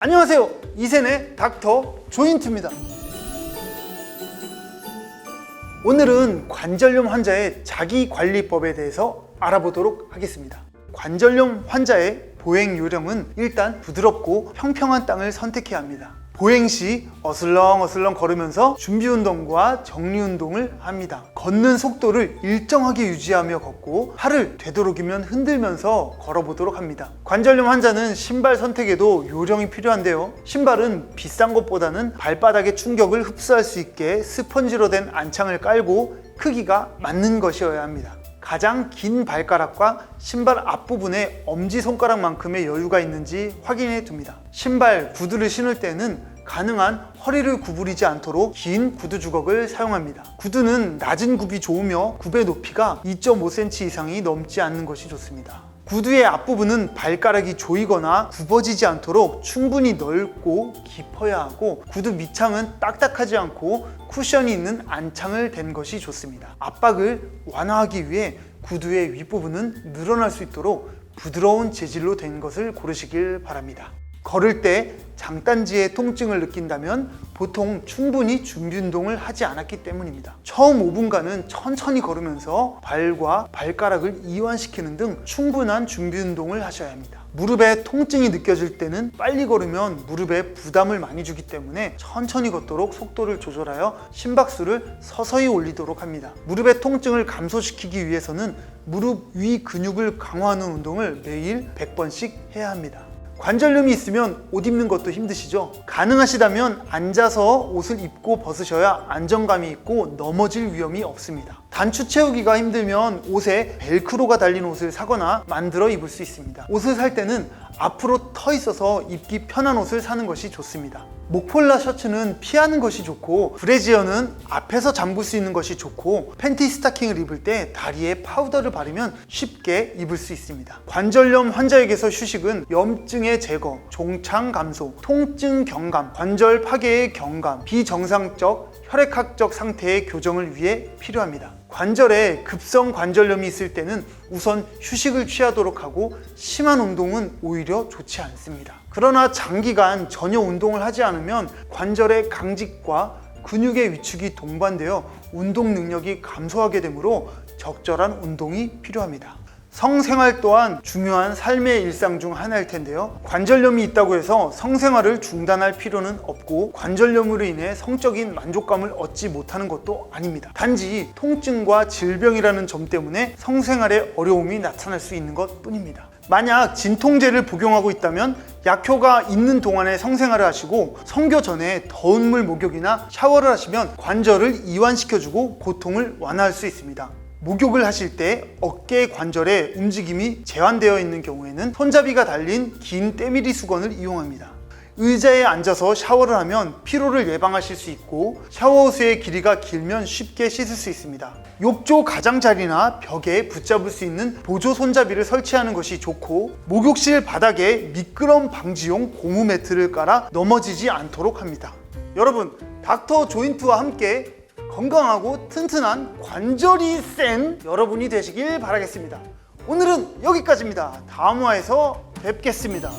안녕하세요, 이센의 닥터 조인트입니다. 오늘은 관절염 환자의 자기관리법에 대해서 알아보도록 하겠습니다. 관절염 환자의 보행 요령은 일단 부드럽고 평평한 땅을 선택해야 합니다. 보행 시 어슬렁어슬렁 걸으면서 준비운동과 정리운동을 합니다. 걷는 속도를 일정하게 유지하며 걷고 팔을 되도록이면 흔들면서 걸어보도록 합니다. 관절염 환자는 신발 선택에도 요령이 필요한데요. 신발은 비싼 것보다는 발바닥의 충격을 흡수할 수 있게 스펀지로 된 안창을 깔고 크기가 맞는 것이어야 합니다. 가장 긴 발가락과 신발 앞부분에 엄지손가락만큼의 여유가 있는지 확인해 둡니다. 신발, 구두를 신을 때는 가능한 허리를 구부리지 않도록 긴 구두 주걱을 사용합니다. 구두는 낮은 굽이 좋으며 굽의 높이가 2.5cm 이상이 넘지 않는 것이 좋습니다. 구두의 앞부분은 발가락이 조이거나 굽어지지 않도록 충분히 넓고 깊어야 하고, 구두 밑창은 딱딱하지 않고 쿠션이 있는 안창을 댄 것이 좋습니다. 압박을 완화하기 위해 구두의 윗부분은 늘어날 수 있도록 부드러운 재질로 된 것을 고르시길 바랍니다. 걸을 때 장단지의 통증을 느낀다면 보통 충분히 준비 운동을 하지 않았기 때문입니다. 처음 5분간은 천천히 걸으면서 발과 발가락을 이완시키는 등 충분한 준비 운동을 하셔야 합니다. 무릎에 통증이 느껴질 때는 빨리 걸으면 무릎에 부담을 많이 주기 때문에 천천히 걷도록 속도를 조절하여 심박수를 서서히 올리도록 합니다. 무릎의 통증을 감소시키기 위해서는 무릎 위 근육을 강화하는 운동을 매일 100번씩 해야 합니다. 관절염이 있으면 옷 입는 것도 힘드시죠? 가능하시다면 앉아서 옷을 입고 벗으셔야 안정감이 있고 넘어질 위험이 없습니다. 단추 채우기가 힘들면 옷에 벨크로가 달린 옷을 사거나 만들어 입을 수 있습니다. 옷을 살 때는 앞으로 터 있어서 입기 편한 옷을 사는 것이 좋습니다. 목폴라 셔츠는 피하는 것이 좋고, 브래지어는 앞에서 잠글 수 있는 것이 좋고, 팬티 스타킹을 입을 때 다리에 파우더를 바르면 쉽게 입을 수 있습니다. 관절염 환자에게서 휴식은 염증의 제거, 종창 감소, 통증 경감, 관절 파괴의 경감, 비정상적 혈액학적 상태의 교정을 위해 필요합니다. 관절에 급성 관절염이 있을 때는 우선 휴식을 취하도록 하고, 심한 운동은 오히려 좋지 않습니다. 그러나 장기간 전혀 운동을 하지 않으면 관절의 강직과 근육의 위축이 동반되어 운동 능력이 감소하게 되므로 적절한 운동이 필요합니다. 성생활 또한 중요한 삶의 일상 중 하나일 텐데요. 관절염이 있다고 해서 성생활을 중단할 필요는 없고, 관절염으로 인해 성적인 만족감을 얻지 못하는 것도 아닙니다. 단지 통증과 질병이라는 점 때문에 성생활에 어려움이 나타날 수 있는 것 뿐입니다. 만약 진통제를 복용하고 있다면 약효가 있는 동안에 성생활을 하시고, 성교 전에 더운 물 목욕이나 샤워를 하시면 관절을 이완시켜주고 고통을 완화할 수 있습니다. 목욕을 하실 때 어깨 관절에 움직임이 제한되어 있는 경우에는 손잡이가 달린 긴 때밀이 수건을 이용합니다. 의자에 앉아서 샤워를 하면 피로를 예방하실 수 있고, 샤워호스의 길이가 길면 쉽게 씻을 수 있습니다. 욕조 가장자리나 벽에 붙잡을 수 있는 보조 손잡이를 설치하는 것이 좋고, 목욕실 바닥에 미끄럼 방지용 고무 매트를 깔아 넘어지지 않도록 합니다. 여러분, 닥터 조인트와 함께 건강하고 튼튼한 관절이 센 여러분이 되시길 바라겠습니다. 오늘은 여기까지입니다. 다음 화에서 뵙겠습니다.